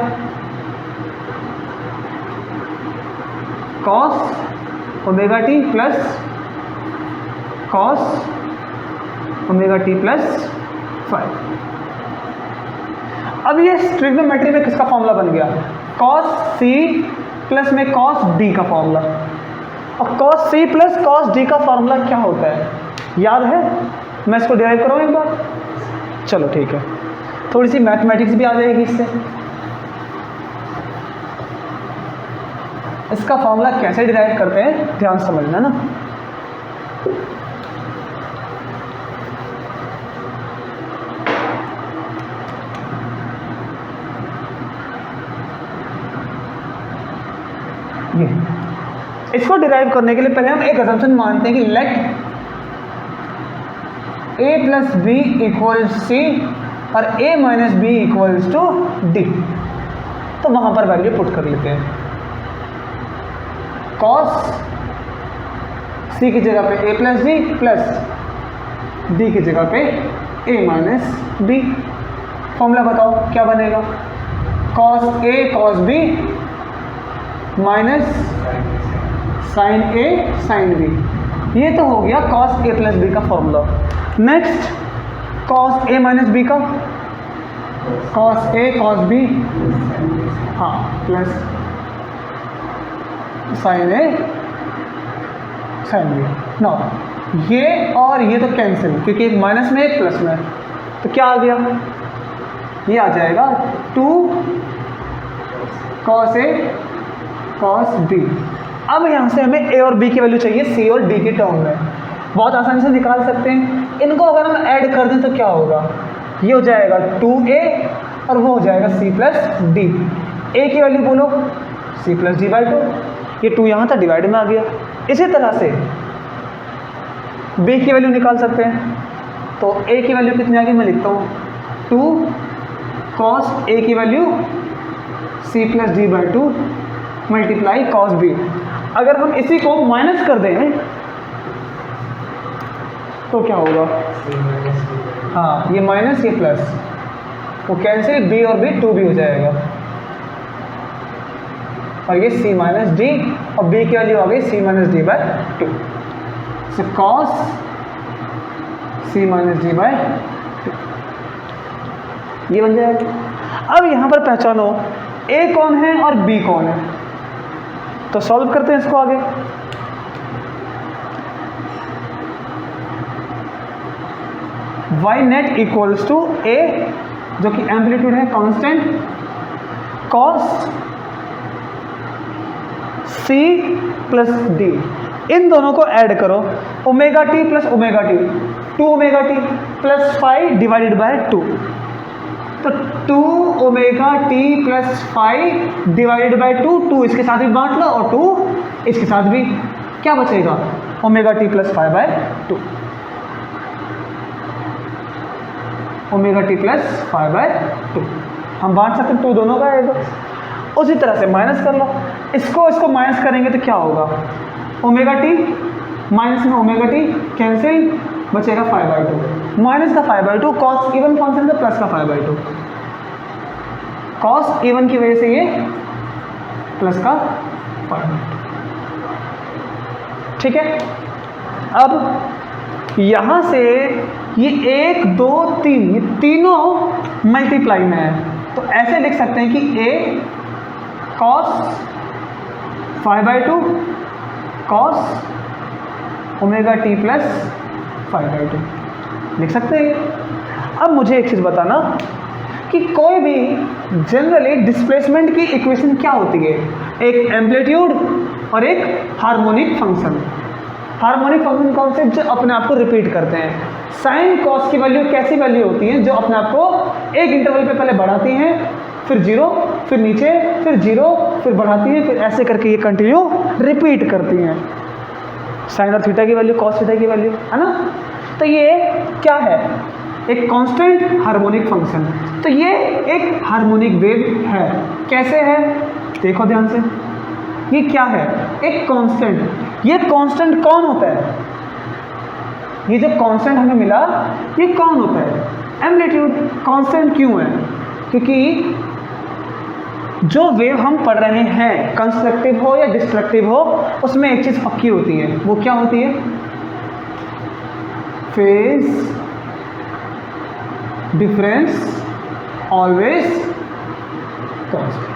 cos omega T plus cos omega T plus 5। अब ये ट्रिग्नोमेट्री में किसका फॉर्मूला बन गया, cos c प्लस में cos d का फॉर्मूला। और cos c plus cos d का फॉर्मूला क्या होता है, याद है, मैं इसको डिराइव कराऊँ एक बार, चलो ठीक है, थोड़ी सी मैथमेटिक्स भी आ जाएगी इससे। इसका फॉर्मूला कैसे डिराइव करते हैं ध्यान समझना ना। ये इसको डिराइव करने के लिए पहले हम एक असम्पशन मानते हैं कि let a plus b equals c और a minus b equals to d. तो वहां पर वैल्यू पुट कर लेते हैं, cos c की जगह पे a plus B plus d की जगह पे a माइनस बी। फॉर्मूला बताओ क्या बनेगा, cos a cos b minus sine a sine b। ये तो हो गया cos a प्लस b का formula. Next cos a minus b का कॉस ए कॉस बी, हाँ plus sine A sine B. No ये और ये तो कैंसिल, क्योंकि एक माइनस में एक प्लस में, तो क्या आ गया, ये आ जाएगा 2 कॉस ए कॉस बी। अब यहाँ से हमें ए और बी की वैल्यू चाहिए सी और डी की टर्म में, बहुत आसानी से निकाल सकते हैं। इनको अगर हम ऐड कर दें तो क्या होगा, ये हो जाएगा 2a और वो हो जाएगा c प्लस डी। ए की वैल्यू बोलो c प्लस डी बाई 2, ये 2 यहाँ था डिवाइड में आ गया। इसी तरह से b की वैल्यू निकाल सकते हैं, तो a की वैल्यू कितनी आ गई, मैं लिखता हूँ 2 कॉस a की value c plus D by 2 multiply cos b। अगर हम इसी को माइनस कर दें तो क्या होगा, हाँ ये माइनस ये प्लस, वो कैंसिल, b और b 2b हो जाएगा, और ये c माइनस डी और b की वैल्यू आ गई c minus D by 2, so cos c minus D by 2 ये बन जाएगा। अब यहाँ पर पहचानो a कौन है और b कौन है, तो सॉल्व करते हैं इसको आगे। y net equals to a जो कि एम्पलीट्यूड है constant, cos c plus d, इन दोनों को ऐड करो, omega T plus omega t, 2 omega T plus 5 divided by 2, तो 2 omega T plus 5 divided by 2, 2 इसके साथ भी बांट लो और 2 इसके साथ भी, क्या बचेगा, omega T plus 5 by 2, omega T plus 5 by 2 हम बांट सकते हैं, 2 दोनों का है। उसी तरह से माइनस कर लो, इसको माइनस करेंगे तो क्या होगा, ओमेगा टी माइनस में ओमेगा टी कैंसिल, बचेगा 5 बाई 2, माइनस का 5 बाई 2, कॉस इवन फंक्शन का प्लस का 5 बाई 2, कॉस इवन की वजह से ये प्लस का 5 बाई 2। ठीक है, अब यहाँ से ये 1 2 3 ये तीनों मल्टीप्लाई में है, तो ऐसे लिख सकते हैं कि a cos 5 by 2 cos omega T plus 5 by 2 लिख सकते हैं। अब मुझे एक चीज़ बताना कि कोई भी जनरली डिस्प्लेसमेंट की इक्वेशन क्या होती है, एक एम्पलीट्यूड और एक हार्मोनिक फंक्शन। हार्मोनिक फंक्शन कौन से, जो अपने आप को रिपीट करते हैं। साइन कॉस की वैल्यू कैसी वैल्यू होती है, जो अपने आप को एक इंटरवल पे पहले बढ़ाती हैं, फिर 0, फिर नीचे, फिर 0, फिर बढ़ाती हैं, फिर ऐसे करके ये कंटिन्यू रिपीट करती हैं। साइन और थीटा की वैल्यू, कॉस थीटा की वैल्यू, है ना। तो ये क्या है, एक कांस्टेंट हार्मोनिक फंक्शन। तो ये एक हार्मोनिक वेव है। कैसे है, देखो ध्यान से, ये क्या है, एक कांस्टेंट। ये कांस्टेंट कौन होता है, ये जो कांस्टेंट हमें मिला ये कौन होता है, एम्पलीट्यूड। कांस्टेंट क्यों है, क्योंकि जो वेव हम पढ़ रहे हैं, कंस्ट्रक्टिव हो या डिस्ट्रक्टिव हो, उसमें एक चीज़ पक्की होती है, वो क्या होती है, फेज डिफरेंस ऑलवेज कांस्टेंट।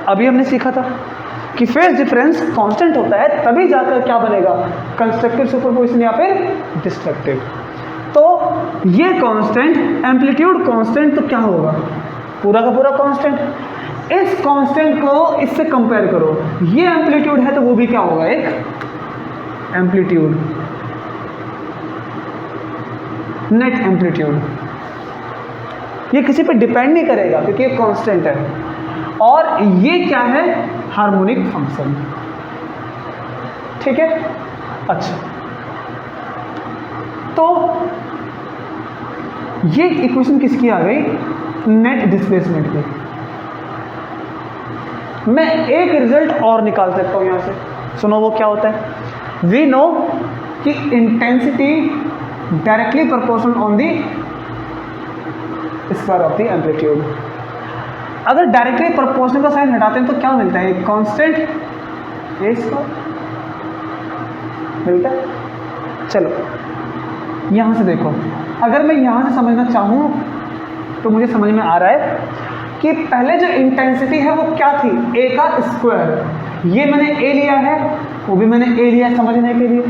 अभी हमने सीखा था कि फेज डिफरेंस कांस्टेंट होता है, तभी जाकर क्या बनेगा, कंस्ट्रक्टिव सुपरपोजिशन या फिर डिस्ट्रक्टिव। तो ये कांस्टेंट एम्पलीट्यूड कांस्टेंट, तो क्या होगा, पूरा का पूरा कांस्टेंट। इस कांस्टेंट को इससे कंपेयर करो, ये एम्पलीट्यूड है तो वो भी क्या होगा, एक एम्पलीट्यूड, नेट एम्पलीट्यूड। ये किसी पे डिपेंड नहीं करेगा क्योंकि ये कांस्टेंट है। और ये क्या है, हार्मोनिक फंक्शन। ठीक है, अच्छा, तो ये इक्वेशन किसकी आ गई, नेट डिस्प्लेसमेंट की। मैं एक रिजल्ट और निकाल सकता हूं यहां से, सुनो वो क्या होता है। वी नो कि intensity directly proportional on the square of the amplitude. अगर डायरेक्टली प्रोपोर्शनल का साइन हटाते हैं तो क्या मिलता है, कांस्टेंट ए स्क्वायर मिलता है। चलो यहां से देखो, अगर मैं यहाँ से समझना चाहूँ तो मुझे समझ में आ रहा है कि पहले जो इंटेंसिटी है वो क्या थी, ए का स्क्वायर। ये मैंने ए लिया है, वो भी मैंने ए लिया है समझने के लिए।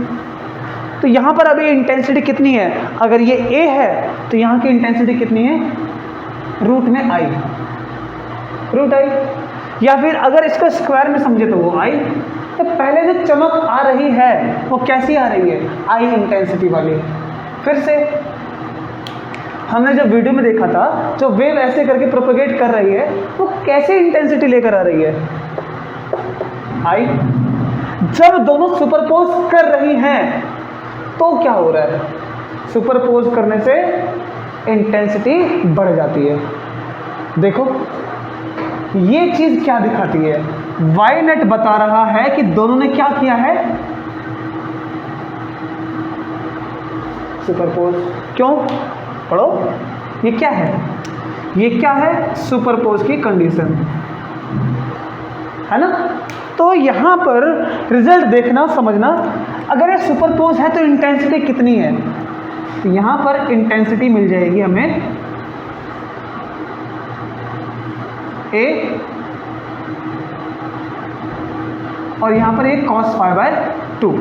तो यहाँ पर अभी इंटेंसिटी कितनी है, अगर ये ए है तो यहाँ की इंटेंसिटी कितनी है, रूट में आई, रूट आई। या फिर अगर इसको स्क्वायर में समझे तो वो आई। तो पहले जो चमक आ रही है वो कैसी आ रही है, आई इंटेंसिटी वाली। फिर से हमने जब वीडियो में देखा था, जो वेव ऐसे करके प्रोपेगेट कर रही है वो कैसे इंटेंसिटी लेकर आ रही है, आई। जब दोनों सुपरपोज कर रही हैं तो क्या हो रहा है, सुपरपोज करने से इंटेंसिटी बढ़ जाती है। देखो ये चीज क्या दिखाती है, वाई नेट बता रहा है कि दोनों ने क्या किया है, सुपरपोज। क्यों, पढ़ो, ये क्या है, ये क्या है, सुपरपोज की कंडीशन है ना। तो यहां पर रिजल्ट देखना समझना, अगर ये सुपरपोज है तो इंटेंसिटी कितनी है, तो यहां पर इंटेंसिटी मिल जाएगी हमें ए, और यहां पर एक cos π/2,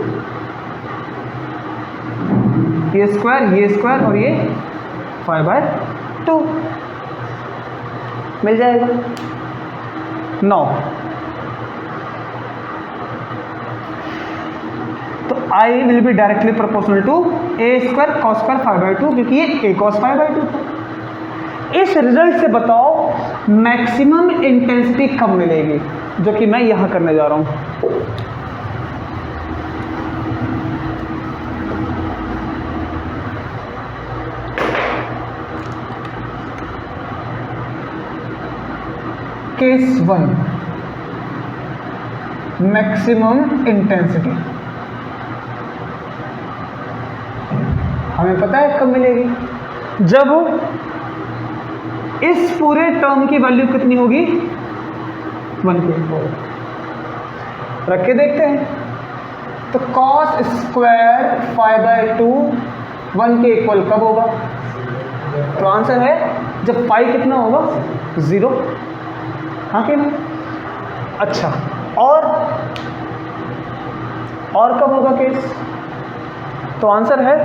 ये स्क्वायर और ये π/2 मिल जाएगा। 9 तो I will be directly proportional to a² cos² π/2, क्योंकि ये a cos π/2 था। इस रिजल्ट से बताओ मैक्सिमम इंटेंसिटी कब मिलेगी, जो कि मैं यहां करने जा रहा हूं। केस 1, मैक्सिमम इंटेंसिटी हमें पता है कब मिलेगी, जब इस पूरे टर्म की वैल्यू कितनी होगी, 1/4। रख के देखते हैं। तो cos स्क्वायर π/2 1 के इक्वल कब होगा, तो आंसर है जब पाई कितना होगा, 0। हाँ कि नहीं। अच्छा, और कब होगा केस, तो आंसर है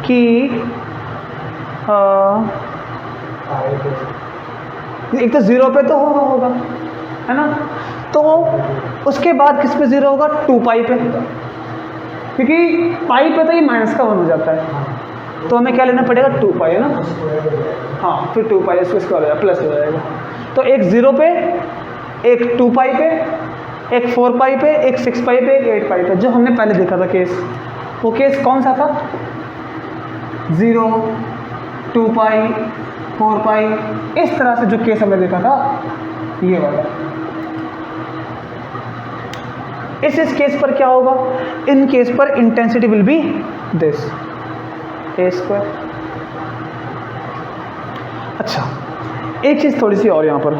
कि एक तो 0 पे तो होगा है ना, तो उसके बाद किस पे 0 होगा, 2 पाई पे, क्योंकि पाई पे तो ये माइनस का 1 हो जाता है, तो हमें क्या लेना पड़ेगा, 2 पाई है ना। हाँ, फिर 2 पाई इसको स्क्वायर हो जाएगा, प्लस हो जाएगा। तो एक 0 पे, एक 2 पाई पे, एक 4 पाई पे, एक 6 पाई पे, एक 8 पाई पे, जो हमने पहले देखा था केस। वो केस कौन सा था, 0, 2 पाई, 4 पाई, इस तरह से जो केस हमने देखा था, ये वाला। इस केस पर क्या होगा, इन केस पर intensity will be this a²। अच्छा, एक चीज थोड़ी सी और यहां पर,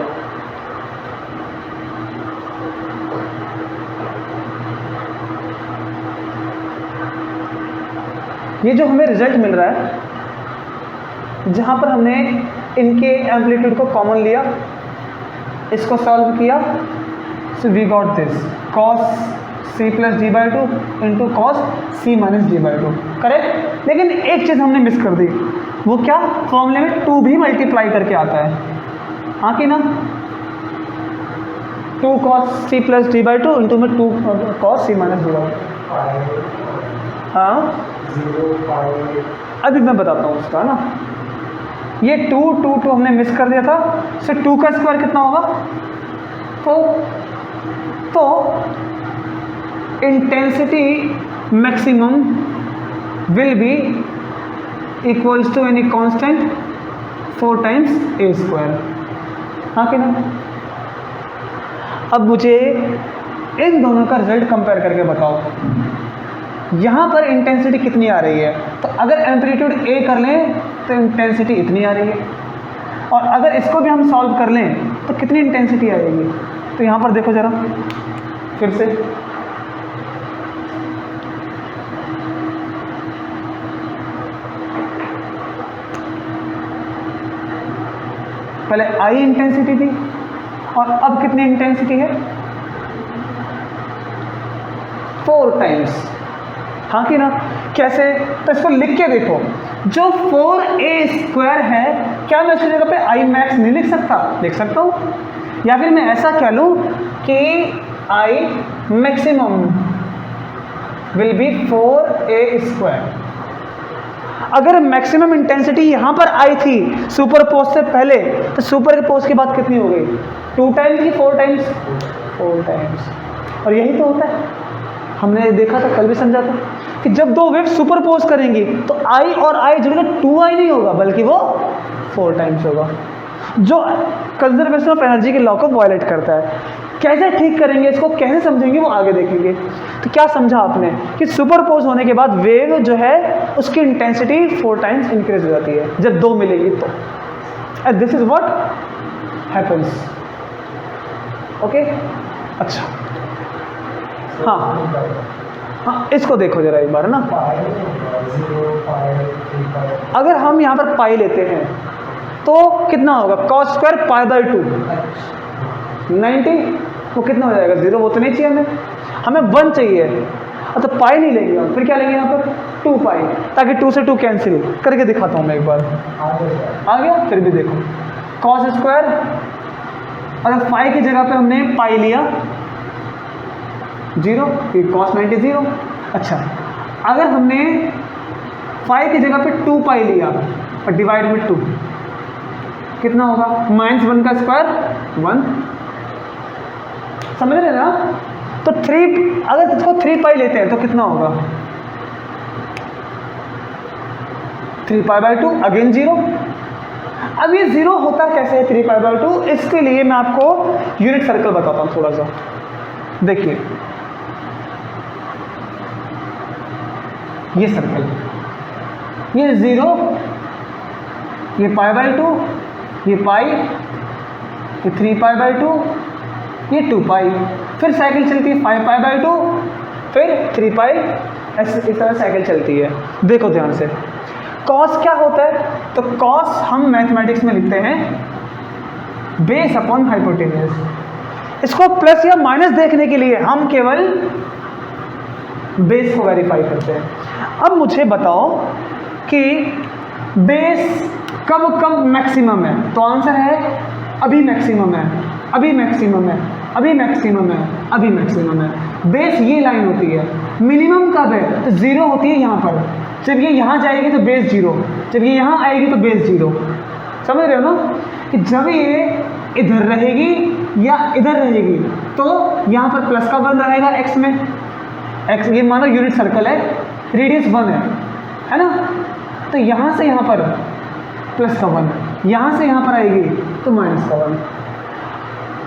ये जो हमें रिजल्ट मिल रहा है, जहां पर हमने इनके एम्पलीट्यूड को कॉमन लिया, इसको सॉल्व किया, so we got this cos c + d/2 into cos c - d/2, correct. लेकिन एक चीज हमने मिस कर दी, वो क्या, फॉर्मूले में 2 भी मल्टीप्लाई करके आता है, हाँ कि ना। 2 cos c + d/2 इंटू में 2 cos c - d/2, हाँ 0 पाई, अभी मैं बताता हूँ उसका ना। ये 2 हमने मिस कर दिया था, सो 2 का स्क्वायर कितना होगा, तो intensity maximum will be equals to any constant 4 times a², हाँ कि ना। अब मुझे इन दोनों का रिजल्ट कंपेयर करके बताओ, यहाँ पर इंटेंसिटी कितनी आ रही है, तो अगर एम्पलीट्यूड a कर लें तो इंटेंसिटी इतनी आ रही है, और अगर इसको भी हम सॉल्व कर लें तो कितनी इंटेंसिटी आएगी। तो यहाँ पर देखो जरा फिर से, पहले आई इंटेंसिटी थी और अब कितनी इंटेंसिटी है? 4 टाइम्स। हाँ कि ना? कैसे? तो इसको लिख के देखो, जो 4a² है, क्या मैं उसकी जगह पे आई मैक्स नहीं लिख सकता? लिख सकता हूँ। या फिर मैं ऐसा कह लूँ कि I maximum will B 4a²। अगर मैक्सिमम इंटेंसिटी यहाँ पर आई थी सुपरपोज से पहले, तो सुपरपोज के बाद कितनी हो गई? 2 टाइम्स की 4 टाइम्स? 4 टाइम्स। और यही तो होता है, हमने देखा था, कल भी समझा था कि जब दो वेव सुपरपोज करेंगी तो आई और आई जुड़कर 2i नहीं होगा, बल्कि वो 4 टाइम्स होगा, जो कंजर्वेशन ऑफ एनर्जी के लॉ को वायलेट करता है। कैसे ठीक करेंगे इसको, कैसे समझेंगे, वो आगे देखेंगे। तो क्या समझा आपने कि सुपरपोज होने के बाद वेव जो है उसकी इंटेंसिटी 4 टाइम्स इंक्रीज हो जाती है जब दो मिलेंगी तो। And this is what happens. Okay, अच्छा हाँ, इसको देखो जरा एक बार ना। अगर हम यहाँ पर पाई लेते हैं तो कितना होगा? cos स्क्वायर π/2 90, वो कितना हो जाएगा? 0। वो तो नहीं चाहिए हमें 1 चाहिए। तो पाई नहीं लेंगे हम, फिर क्या लेंगे यहाँ पर? 2π, ताकि 2 से 2 कैंसिल करके दिखाता हूँ मैं एक बार। आ गया? फिर भी देखो, cos स्क्वायर, अगर पाई की जगह पे हमने पाई लिया 0, फिर cos 90 0। अच्छा, अगर हमने पाई की जगह पे 2π लिया और डिवाइड में 2, कितना होगा? -1 का स्क्वायर 1। समझ रहे ना? तो 3, अगर इसको 3π लेते हैं तो कितना होगा? 3π/2, अगेन 0। अब ये 0 होता कैसे है 3π/2? इसके लिए मैं आपको यूनिट सर्कल बताता हूँ थोड़ा सा। देखिए, ये सर्कल, ये 0, ये π/2, ये पाई, ये 3π/2, ये 2π। फिर साइकिल चलती है 5π/2, फिर 3π, इस तरह साइकिल चलती है। देखो ध्यान से, कॉस क्या होता है? तो कॉस हम मैथमेटिक्स में लिखते हैं बेस अपॉन हाइपोटेन्यूज। इसको प्लस या माइनस देखने के लिए हम केवल बेस को वेरीफाई करते हैं। अब मुझे बताओ कि बेस कब कब मैक्सिमम है? तो आंसर है अभी मैक्सिमम है, अभी मैक्सिमम है, अभी मैक्सिमम है, अभी मैक्सिमम है। बेस ये लाइन होती है। मिनिमम कब है? तो 0 होती है यहाँ पर। जब ये यहाँ जाएगी तो बेस 0, जब ये यहाँ आएगी तो बेस 0। समझ रहे हो ना? कि जब ये इधर रहेगी या इधर रहेगी तो यहाँ पर प्लस का 1 रहेगा x में। x ये मानो यूनिट सर्कल है, रेडियस 1 है ना? तो यहाँ से यहाँ पर प्लस का 1, यहाँ से यहाँ पर आएगी तो माइनस का 1,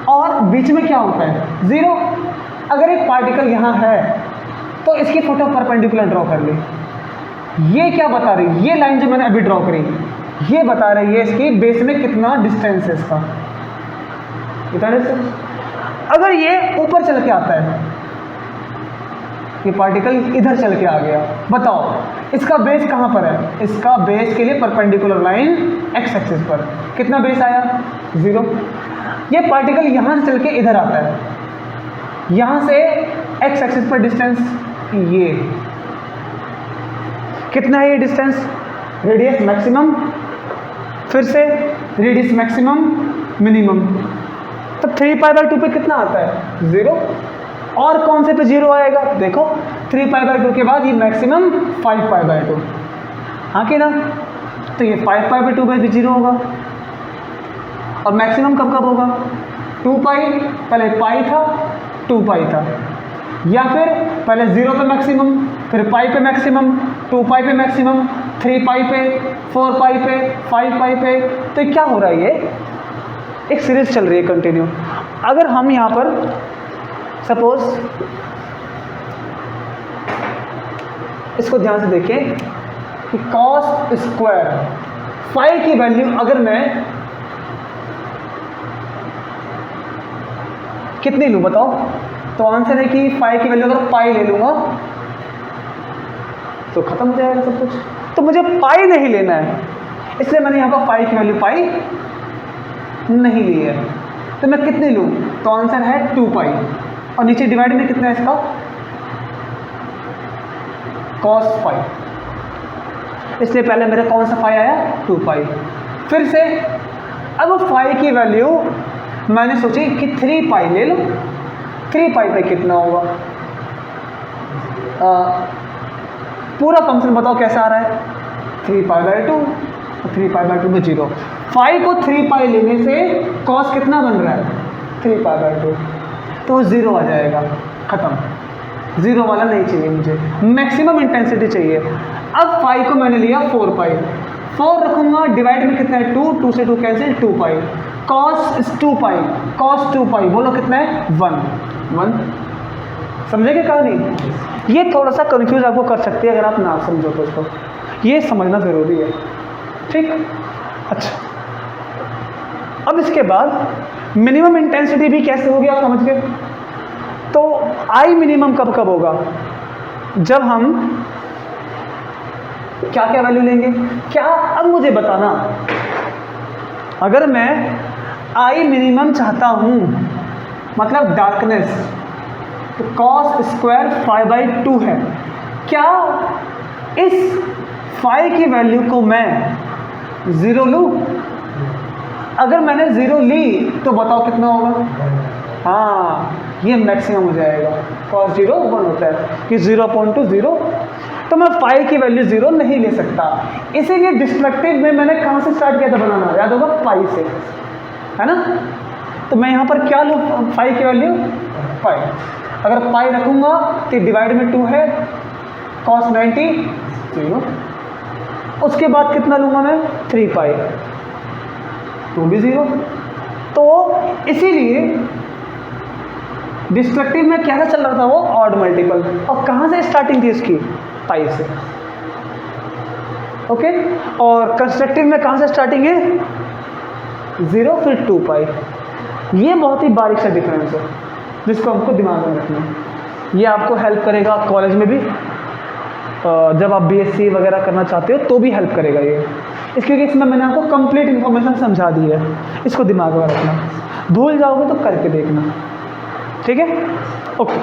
और बीच में क्या होता है? 0। अगर एक पार्टिकल यहाँ है तो इसकी फोटो परपेंडिकुलर ड्रॉ कर ली। ये क्या बता रही? ये लाइन जो मैंने अभी ड्रॉ करी, ये बता रही है इसकी बेस में कितना डिस्टेंस है इसका। कितना डिस्टेंस? अगर ये ऊपर चल के आता है, ये पार्टिकल इधर चल के आ गया, बताओ इसका बेस कहाँ पर है? इसका बेस के लिए परपेंडिकुलर लाइन x एक्सिस पर कितना बेस आया? 0। ये पार्टिकल यहाँ से चल के इधर आता है, यहाँ से x एक्सिस पर डिस्टेंस ये कितना है? ये डिस्टेंस रेडियस मैक्सिमम, फिर से रेडियस मैक्सिमम मिनिमम। तो 3π/2 पे कितना आता है? 0। और कौन से पे 0 आएगा? देखो 3π/2 के बाद ये मैक्सिमम 5π/2। हाँ कि ना? तो ये 5π/2 पे भी 0 होगा। और मैक्सिमम कब कब होगा? 2π, पहले पाई था 2π था, या फिर पहले 0 पे मैक्सिमम, फिर पाई पे मैक्सिमम, 2π पे मैक्सिमम, 3π पे, 4π पे, 5π पे। तो क्या हो रहा है? ये एक सीरीज चल रही है कंटिन्यू। अगर हम यहाँ पर सपोज इसको ध्यान से देखें कि cos स्क्वायर फाई की वैल्यू अगर मैं कितनी लूँ बताओ? तो आंसर है कि फाई की वैल्यू अगर पाई ले लूँगा तो खत्म हो जाएगा सब कुछ। तो मुझे पाई नहीं लेना है, इसलिए मैंने यहाँ पर पाई की वैल्यू पाई नहीं ली है, तो मैं कितनी लूँ? तो आंसर है 2 पाई, और नीचे डिवाइड में कितना है इसका? cos पाई, इसलिए पहले मेरा कौन सा पाई आया? 2 पाई। फिर से अब फाई की वैल्यू मैंने सोची कि 3 पाई ले लो। 3 पाई पे कितना होगा? पूरा फंक्शन बताओ कैसा आ रहा है? 3 पाई बाई 2, 3 पाई बाई 2 में 0। फाई को 3 पाई लेने से कॉस कितना बन रहा है? 3 पाई बाई 2, तो 0 आ जाएगा, खत्म। 0 वाला नहीं चाहिए मुझे, मैक्सिमम इंटेंसिटी चाहिए। अब फाई को मैंने लिया 4 पाई, 4 रखूंगा, डिवाइड में कितना है? 2, 2 से 2 कैंसिल, 2 पाई। कॉस 2 पाई, कॉस 2 पाई बोलो कितना है? 1। समझेंगे कहानी? ये थोड़ा सा कंफ्यूज आपको कर सकती है अगर आप ना समझो तो उसको, ये समझना ज़रूरी है, ठीक? अच्छा, अब इसके बाद मिनिमम इंटेंसिटी भी कैसे होगी आप समझ गए? तो आई मिनिमम कब कब होगा? जब हम क्या क्या वैल्यू लेंगे? क्या अब मुझे बताना, अगर मैं आई मिनिमम चाहता हूं, मतलब डार्कनेस, तो cos स्क्वायर 5/2 है। क्या इस फाई की वैल्यू को मैं 0 लूँ? अगर मैंने 0 ली तो बताओ कितना होगा? हाँ, ये मैक्सिमम हो जाएगा। cos 0 1 होता है कि 0.0, तो मैं फाई की वैल्यू 0 नहीं ले सकता। इसीलिए डिस्ट्रक्टिव में मैंने कहाँ से स्टार्ट किया था बनाना? याद होगा, पाई से, है ना? तो मैं यहाँ पर क्या लूँ? फाई की वैल्यू पाई। अगर पाई रखूँगा तो डिवाइड में 2 है, cos 90 0। उसके बाद कितना लूँगा मैं? 3 पाई, 2 भी 0। तो इसीलिए डिस्ट्रक्टिव में क्या चल रहा था? वो ऑड मल्टीपल। और कहाँ से स्टार्टिंग थी इसकी? पाई से। ओके, और कंस्ट्रक्टिव में कहाँ से स्टार्टिंग है? 0 फिर 2 पाई। ये बहुत ही बारीक सा डिफरेंस है जिसको हमको दिमाग में रखना है। ये आपको हेल्प करेगा कॉलेज में भी, जब आप बीएससी वगैरह करना चाहते हो तो भी हेल्प करेगा ये, इसलिए इसमें मैंने आपको कंप्लीट इन्फॉर्मेशन समझा दी है। इसको दिमाग में रखना, भूल जाओगे तो करके देखना, ठीक है? ओके।